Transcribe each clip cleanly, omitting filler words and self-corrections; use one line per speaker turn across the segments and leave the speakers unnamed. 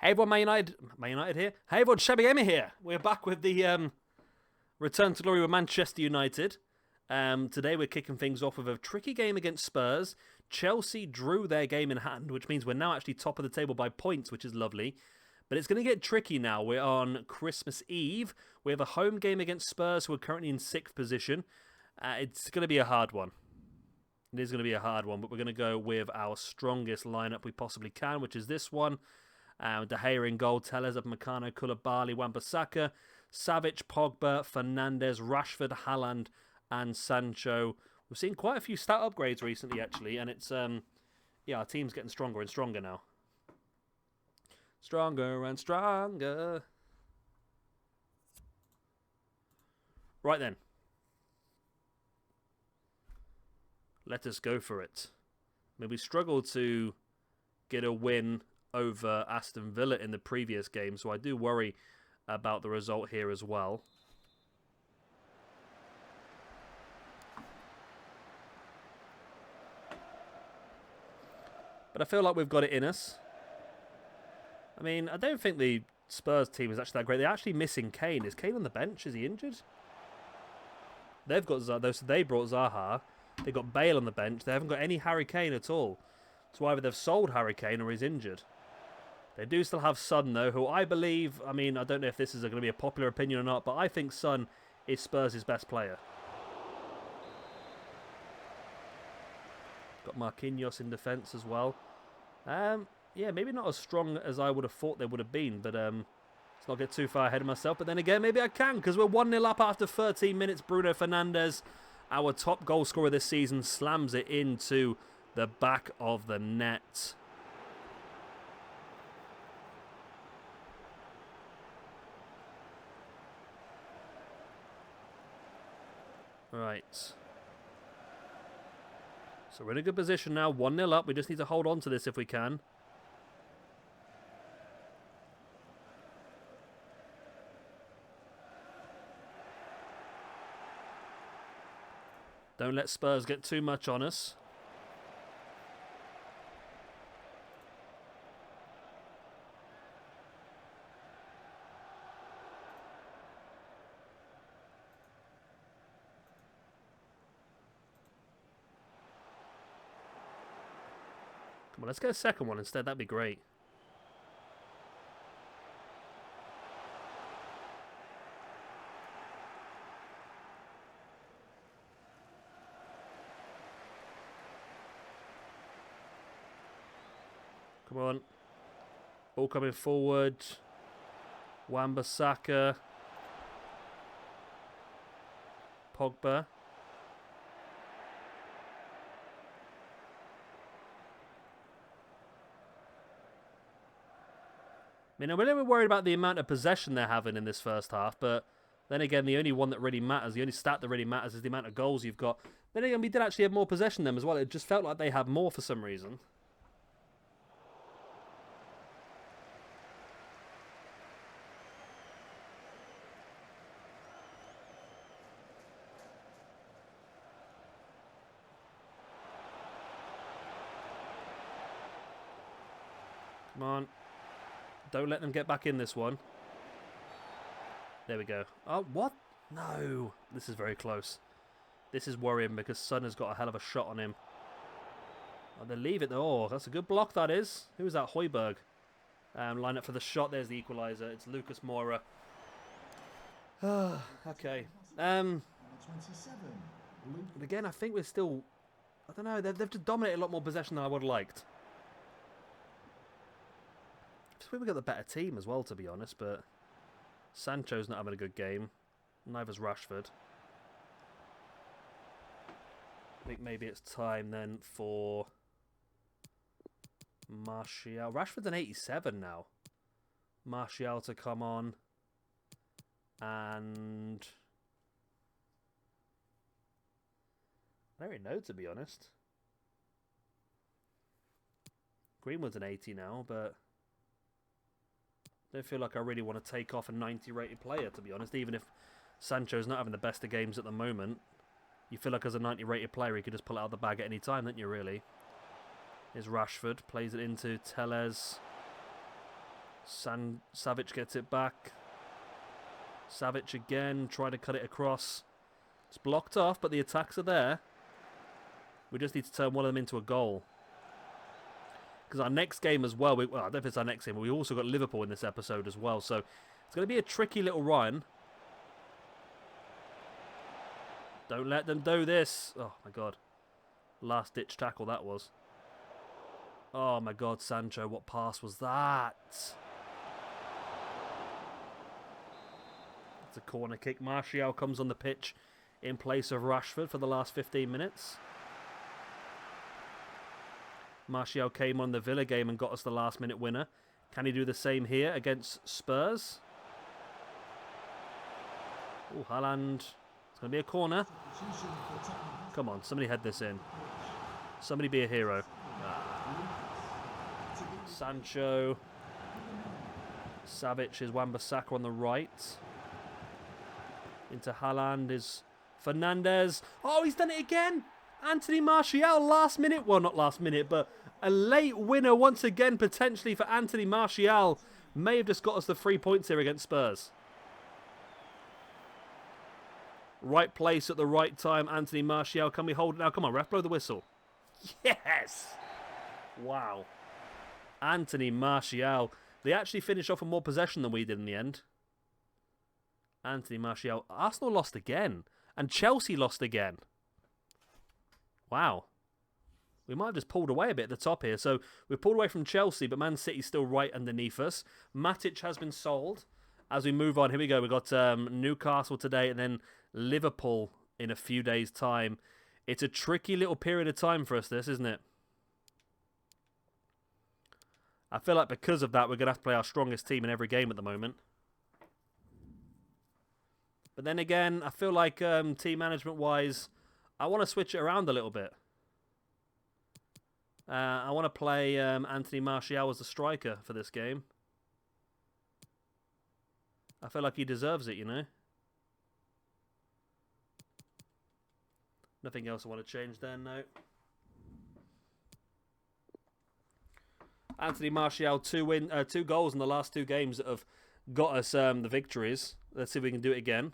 Hey everyone, Man United here. Hey everyone, Shabby Gamer here. We're back with the Return to Glory with Manchester United. Today we're kicking things off with a tricky game against Spurs. Chelsea drew their game in hand, which means we're now actually top of the table by points, which is lovely. But it's going to get tricky now. We're on Christmas Eve. We have a home game against Spurs, who are currently in 6th position. It's going to be a hard one. It is going to be a hard one, but we're going to go with our strongest lineup we possibly can, which is this one. De Gea in goal, Telles, Upamecano, Koulibaly, Wan-Bissaka, Savic, Pogba, Fernandes, Rashford, Haaland, and Sancho. We've seen quite a few stat upgrades recently, actually, and it's our team's getting stronger and stronger now. Stronger and stronger. Right then. Let us go for it. I mean, we struggled to get a win over Aston Villa in the previous game, so I do worry about the result here as well. But I feel like we've got it in us. I mean, I don't think the Spurs team is actually that great. They're actually missing Kane. Is Kane on the bench? Is he injured? They've got Zaha, so they brought Zaha. They've got Bale on the bench. They haven't got any Harry Kane at all. So either they've sold Harry Kane or he's injured. They do still have Son, though, who I believe, I mean, I don't know if this is going to be a popular opinion or not, but I think Son is Spurs' best player. Got Marquinhos in defence as well. Yeah, maybe not as strong as I would have thought they would have been, but let's not get too far ahead of myself. But then again, maybe I can, because we're 1-0 up after 13 minutes. Bruno Fernandes, our top goal scorer this season, slams it into the back of the net. Right. So we're in a good position now. 1-0 up. We just need to hold on to this if we can. Don't let Spurs get too much on us. Come on, let's get a second one instead. That'd be great. Come on. Ball coming forward. Wan-Bissaka. Pogba. I mean, I'm a little bit worried about the amount of possession they're having in this first half, but then again, the only one that really matters, the only stat that really matters is the amount of goals you've got. Then again, we did actually have more possession than them as well. It just felt like they had more for some reason. Come on. Don't let them get back in this one. There we go. Oh, what? No. This is very close. This is worrying because Son has got a hell of a shot on him. Oh, they leave it though. Oh, that's a good block, that is. Who is that? Højbjerg. Line up for the shot. There's the equaliser. It's Lucas Moura. Okay. But again, I think we're still... I don't know. They've just dominated a lot more possession than I would have liked. I think we got the better team as well, to be honest, but Sancho's not having a good game. Neither's Rashford. I think maybe it's time then for Martial. Rashford's an 87 now. Martial to come on. And I don't really know, to be honest. Greenwood's an 80 now, but I don't feel like I really want to take off a 90 rated player, to be honest. Even if Sancho's not having the best of games at the moment, you feel like as a 90 rated player he could just pull it out of the bag at any time, don't you, really? Here's Rashford, plays it into Telles. Savic gets it back. Savic again, trying to cut it across. It's blocked off, but the attacks are there. We just need to turn one of them into a goal. Because our next game as well, well, I don't know if it's our next game, but we also got Liverpool in this episode as well. So it's going to be a tricky little run. Don't let them do this. Oh, my God. Last-ditch tackle that was. Oh, my God, Sancho, what pass was that? It's a corner kick. Martial comes on the pitch in place of Rashford for the last 15 minutes. Martial came on the Villa game and got us the last-minute winner. Can he do the same here against Spurs? Oh, Haaland. It's going to be a corner. Come on, somebody head this in. Somebody be a hero. Sancho. Savic is Wan-Bissaka on the right. Into Haaland is Fernandes. Oh, he's done it again! Anthony Martial, last minute. Well, not last minute, but a late winner once again, potentially for Anthony Martial. May have just got us the 3 points here against Spurs. Right place at the right time, Anthony Martial. Can we hold it now? Come on, ref, blow the whistle. Yes! Wow. Anthony Martial. They actually finished off with more possession than we did in the end. Anthony Martial. Arsenal lost again. And Chelsea lost again. Wow. We might have just pulled away a bit at the top here. So we've pulled away from Chelsea, but Man City's still right underneath us. Matic has been sold. As we move on, here we go. We've got Newcastle today and then Liverpool in a few days' time. It's a tricky little period of time for us, this, isn't it? I feel like because of that, we're going to have to play our strongest team in every game at the moment. But then again, I feel like team management-wise, I want to switch it around a little bit. I want to play Anthony Martial as the striker for this game. I feel like he deserves it, you know. Nothing else I want to change there, no. Anthony Martial, two goals in the last two games that have got us the victories. Let's see if we can do it again.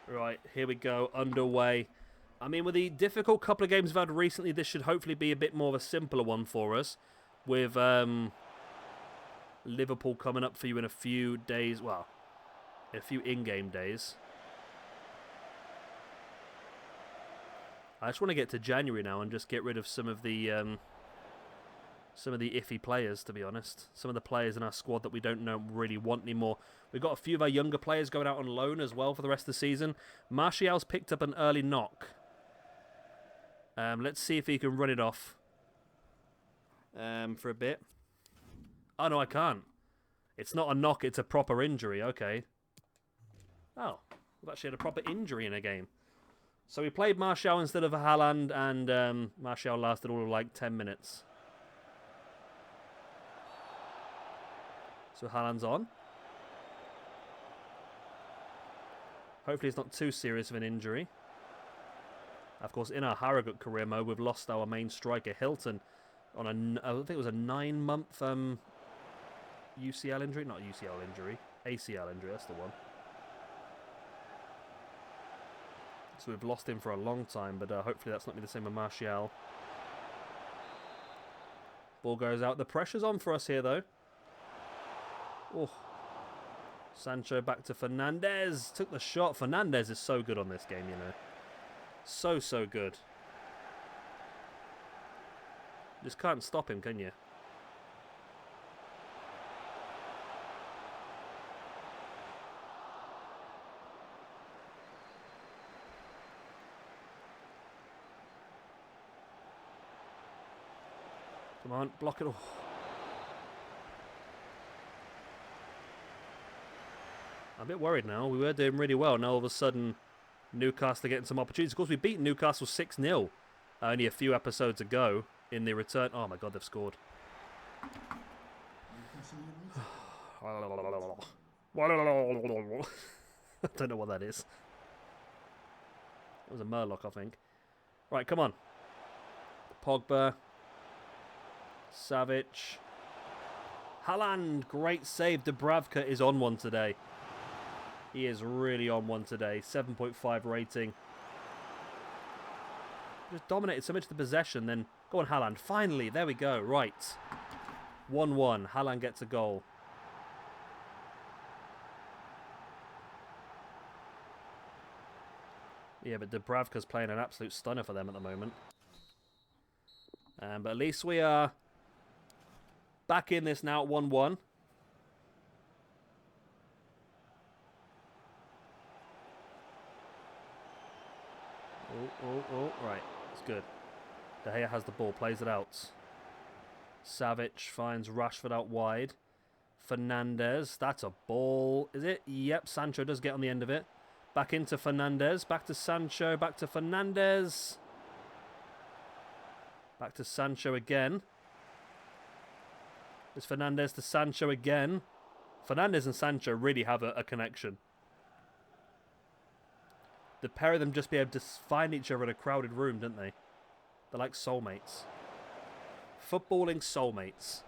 Right, here we go, underway. I mean, with the difficult couple of games we've had recently, this should hopefully be a bit more of a simpler one for us. With Liverpool coming up for you in a few days, well, in a few in-game days. I just want to get to January now and just get rid of some of the iffy players, to be honest. Some of the players in our squad that we don't really want anymore. We've got a few of our younger players going out on loan as well for the rest of the season. Martial's picked up an early knock. Let's see if he can run it off for a bit. Oh, no, I can't. It's not a knock, it's a proper injury. Okay. Oh, we've actually had a proper injury in a game. So we played Martial instead of Haaland, and Martial lasted all of like 10 minutes. So Haaland's on. Hopefully it's not too serious of an injury. Of course, in our Harrogate career mode, we've lost our main striker, Hilton, on I think it was a 9-month UCL injury. Not UCL injury. ACL injury, that's the one. So we've lost him for a long time, but hopefully that's not going to be the same with Martial. Ball goes out. The pressure's on for us here, though. Oh. Sancho back to Fernandes. Took the shot. Fernandes is so good on this game, you know. So, so good. Just can't stop him, can you? Come on, block it. Oh. I'm a bit worried now. We were doing really well. Now all of a sudden, Newcastle are getting some opportunities. Of course, we beat Newcastle 6-0 only a few episodes ago in the return. Oh my god, they've scored. I don't know what that is. It was a Murloc, I think. Right, come on. Pogba. Savic. Haaland, great save. Dubravka is on one today. He is really on one today. 7.5 rating. Just dominated so much of the possession. Then go on, Haaland. Finally, there we go. Right. 1-1. Haaland gets a goal. Yeah, but Dubravka's playing an absolute stunner for them at the moment. But at least we are back in this now at 1-1. Oh, right. It's good. De Gea has the ball, plays it out. Savic finds Rashford out wide. Fernandes, that's a ball. Is it? Yep, Sancho does get on the end of it. Back into Fernandes, back to Sancho, back to Fernandes. Back to Sancho again. It's Fernandes to Sancho again. Fernandes and Sancho really have a connection. The pair of them just be able to find each other in a crowded room, don't they? They're like soulmates. Footballing soulmates.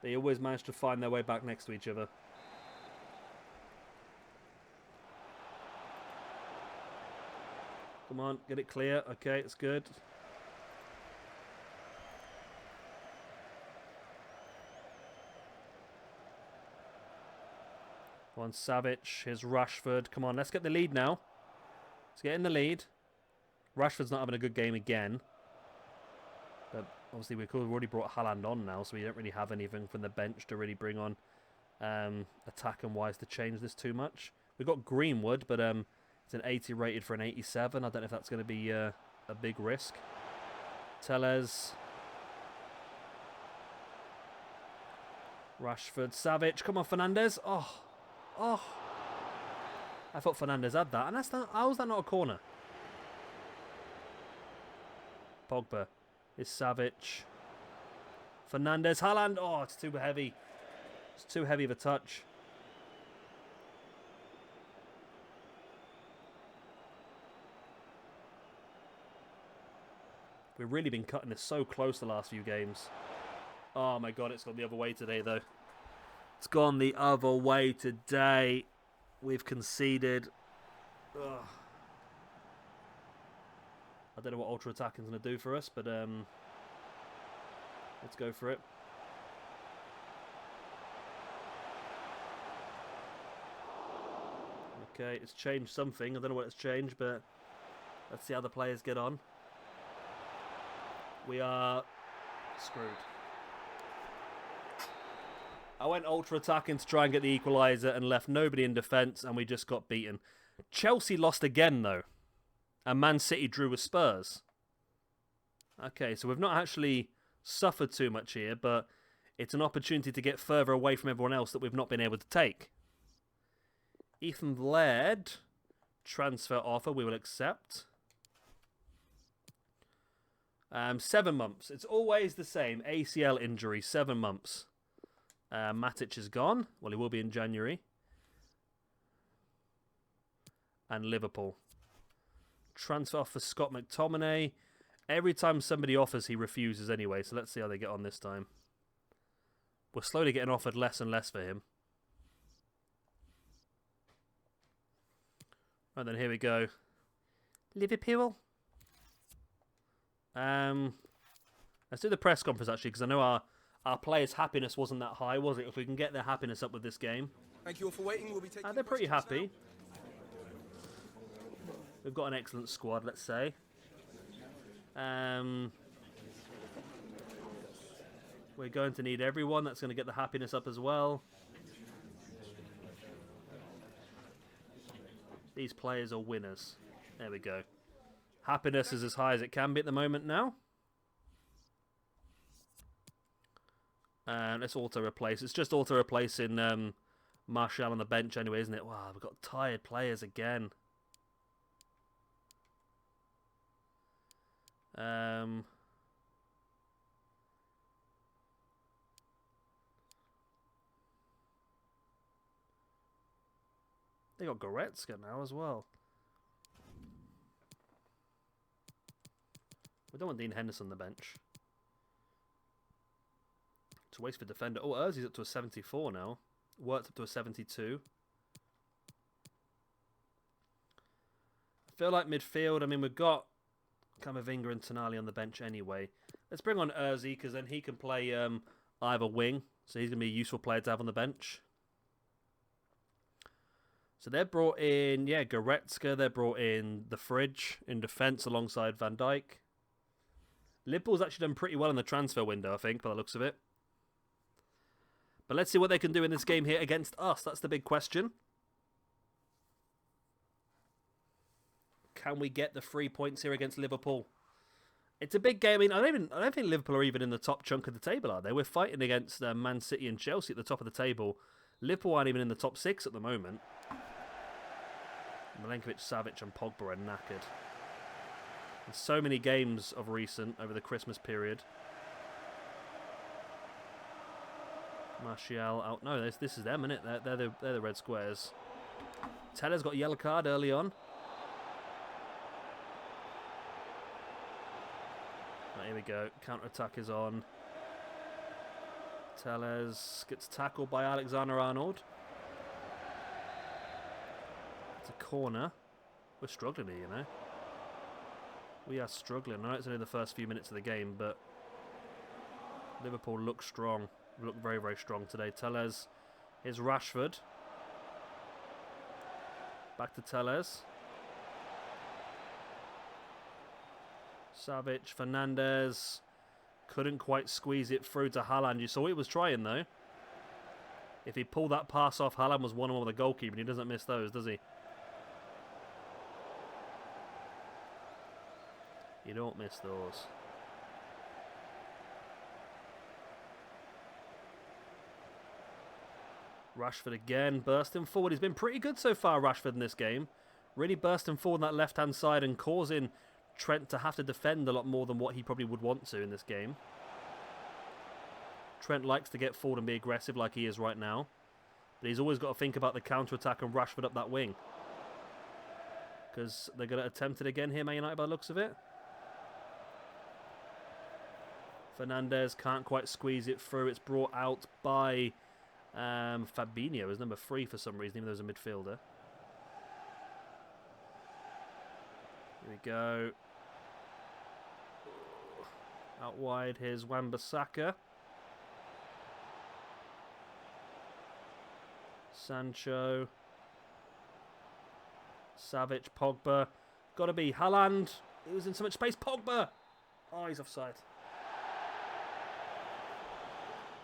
They always manage to find their way back next to each other. Come on, get it clear. Okay, it's good. Come on, Savic. Here's Rashford. Come on, let's get the lead now. Let's get in the lead. Rashford's not having a good game again. But obviously we've already brought Haaland on now, so we don't really have anything from the bench to really bring on attack and wise to change this too much. We've got Greenwood, but it's an 80 rated for an 87. I don't know if that's going to be a big risk. Tellez. Rashford. Savic. Come on, Fernandes. Oh. I thought Fernandes had that. And how is that not a corner? Pogba. Is Savic. Fernandes. Haaland. Oh, it's too heavy. It's too heavy of a touch. We've really been cutting this so close the last few games. Oh my god, it's gone the other way today though. It's gone the other way today. We've conceded. Ugh. I don't know what ultra attacking is going to do for us, but let's go for it. Okay, it's changed something. I don't know what it's changed, but let's see how the players get on. We are screwed. I went ultra attacking to try and get the equaliser and left nobody in defence, and we just got beaten. Chelsea lost again though, and Man City drew with Spurs. Okay, so we've not actually suffered too much here, but it's an opportunity to get further away from everyone else that we've not been able to take. Ethan Laird, transfer offer we will accept. 7 months. It's always the same. ACL injury, 7 months. Matic is gone. Well, he will be in January. And Liverpool. Transfer offer for Scott McTominay. Every time somebody offers, he refuses anyway. So let's see how they get on this time. We're slowly getting offered less and less for him. And then here we go. Liverpool. Let's do the press conference actually, because I know our players' happiness wasn't that high, was it? If we can get their happiness up with this game.
Thank you all for waiting. We'll be taking
They're pretty happy. We've got an excellent squad, let's say. We're going to need everyone. That's going to get the happiness up as well. These players are winners. There we go. Happiness is as high as it can be at the moment now. And let's auto-replace. It's just auto-replacing Martial on the bench anyway, isn't it? Wow, we've got tired players again. They got Goretzka now as well. We don't want Dean Henderson on the bench. It's a waste for defender. Oh, Urzi's up to a 74 now. Worked up to a 72. I feel like midfield, I mean, we've got Camavinga and Tonali on the bench anyway. Let's bring on Urzi, because then he can play either wing. So he's going to be a useful player to have on the bench. So they're brought in, yeah, Goretzka. They're brought in the Fridge in defence alongside Van Dijk. Liverpool's actually done pretty well in the transfer window, I think, by the looks of it. But let's see what they can do in this game here against us. That's the big question. Can we get the 3 points here against Liverpool? It's a big game. I mean, I don't think Liverpool are even in the top chunk of the table, are they? We're fighting against Man City and Chelsea at the top of the table. Liverpool aren't even in the top 6 at the moment. Milenkovic, Savic and Pogba are knackered. And so many games of recent over the Christmas period. Martial out. No, this is them, isn't it? They're the red squares. Teller's got a yellow card early on. Right, here we go. Counter-attack is on. Tellez gets tackled by Alexander-Arnold. It's a corner. We're struggling here, you know. We are struggling. I know it's only the first few minutes of the game, but Liverpool look strong. Look very, very strong today. Tellez. Here's Rashford. Back to Tellez. Savic, Fernandez. Couldn't quite squeeze it through to Haaland. You saw he was trying, though. If he pulled that pass off, Haaland was 1-on-1 with the goalkeeper, and he doesn't miss those, does he? You don't miss those. Rashford again, bursting forward. He's been pretty good so far, Rashford, in this game. Really bursting forward on that left-hand side and causing Trent to have to defend a lot more than what he probably would want to in this game. Trent likes to get forward and be aggressive like he is right now. But he's always got to think about the counter-attack and Rashford up that wing. Because they're going to attempt it again here, Man United, by the looks of it. Fernandez can't quite squeeze it through. It's brought out by Fabinho as number 3 for some reason, even though he's a midfielder. Here we go. Out wide, here's Wan-Bissaka. Sancho. Savic, Pogba. Gotta be Haaland. He was in so much space. Pogba! Oh, he's offside.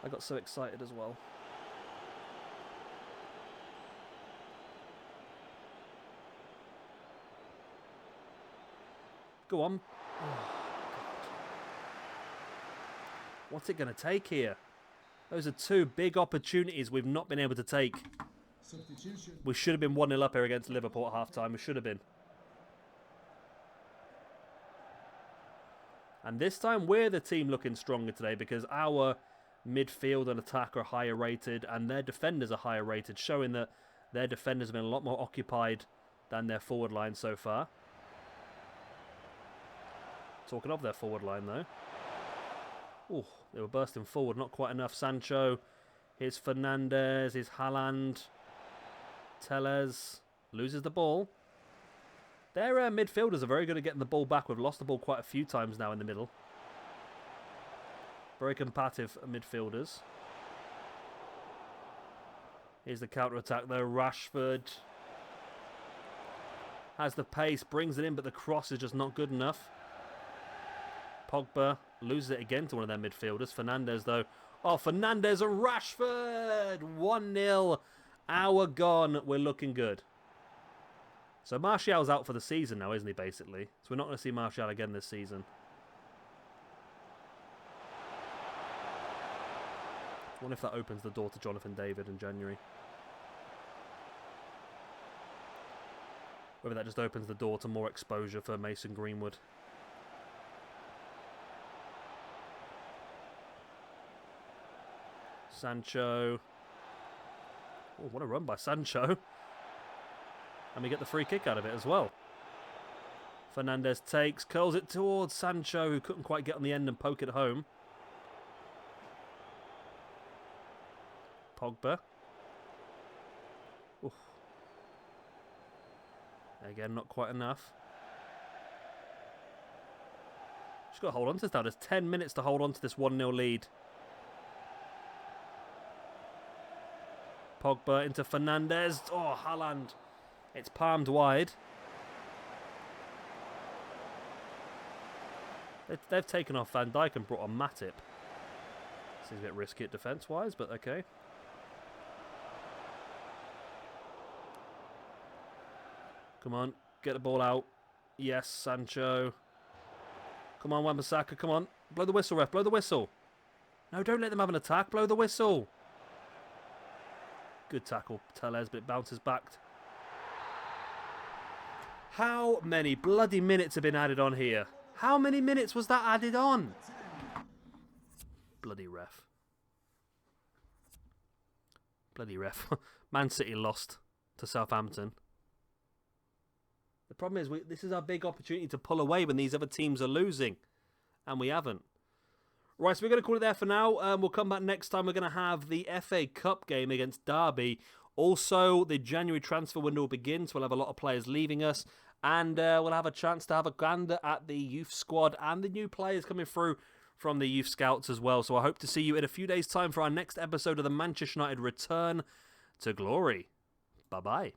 I got so excited as well. Go on. Oh, what's it going to take here? Those are 2 big opportunities we've not been able to take. We should have been 1-0 up here against Liverpool at half-time. We should have been. And this time we're the team looking stronger today because our midfield and attack are higher rated and their defenders are higher rated, showing that their defenders have been a lot more occupied than their forward line so far. Talking of their forward line, though. Oh, they were bursting forward. Not quite enough. Sancho. Here's Fernandez. Here's Haaland. Tellez. Loses the ball. Their midfielders are very good at getting the ball back. We've lost the ball quite a few times now in the middle. Very combative midfielders. Here's the counter-attack, though. Rashford has the pace, brings it in, but the cross is just not good enough. Pogba loses it again to one of their midfielders. Fernandez, though. Oh, Fernandez and Rashford! 1-0. Hour gone. We're looking good. So Martial's out for the season now, isn't he, basically? So we're not going to see Martial again this season. I wonder if that opens the door to Jonathan David in January. Whether that just opens the door to more exposure for Mason Greenwood. Sancho. Oh, what a run by Sancho. And we get the free kick out of it as well. Fernandez takes, curls it towards Sancho, who couldn't quite get on the end and poke it home. Pogba. Oof. Again, not quite enough. Just got to hold on to this now. There's 10 minutes to hold on to this 1-0 lead. Pogba into Fernandez. Oh, Haaland. It's palmed wide. They've taken off Van Dijk and brought on Matip. Seems a bit risky at defence-wise, but okay. Come on, get the ball out. Yes, Sancho. Come on, Wan-Bissaka, come on. Blow the whistle, ref, blow the whistle. No, don't let them have an attack. Blow the whistle. Good tackle, Tellez, but it bounces back. How many bloody minutes have been added on here? How many minutes was that added on? Bloody ref. Bloody ref. Man City lost to Southampton. The problem is, this is our big opportunity to pull away when these other teams are losing. And we haven't. Right, so we're going to call it there for now. We'll come back next time. We're going to have the FA Cup game against Derby. Also, the January transfer window will begin, so we'll have a lot of players leaving us. And we'll have a chance to have a gander at the youth squad and the new players coming through from the youth scouts as well. So I hope to see you in a few days' time for our next episode of the Manchester United Return to Glory. Bye-bye.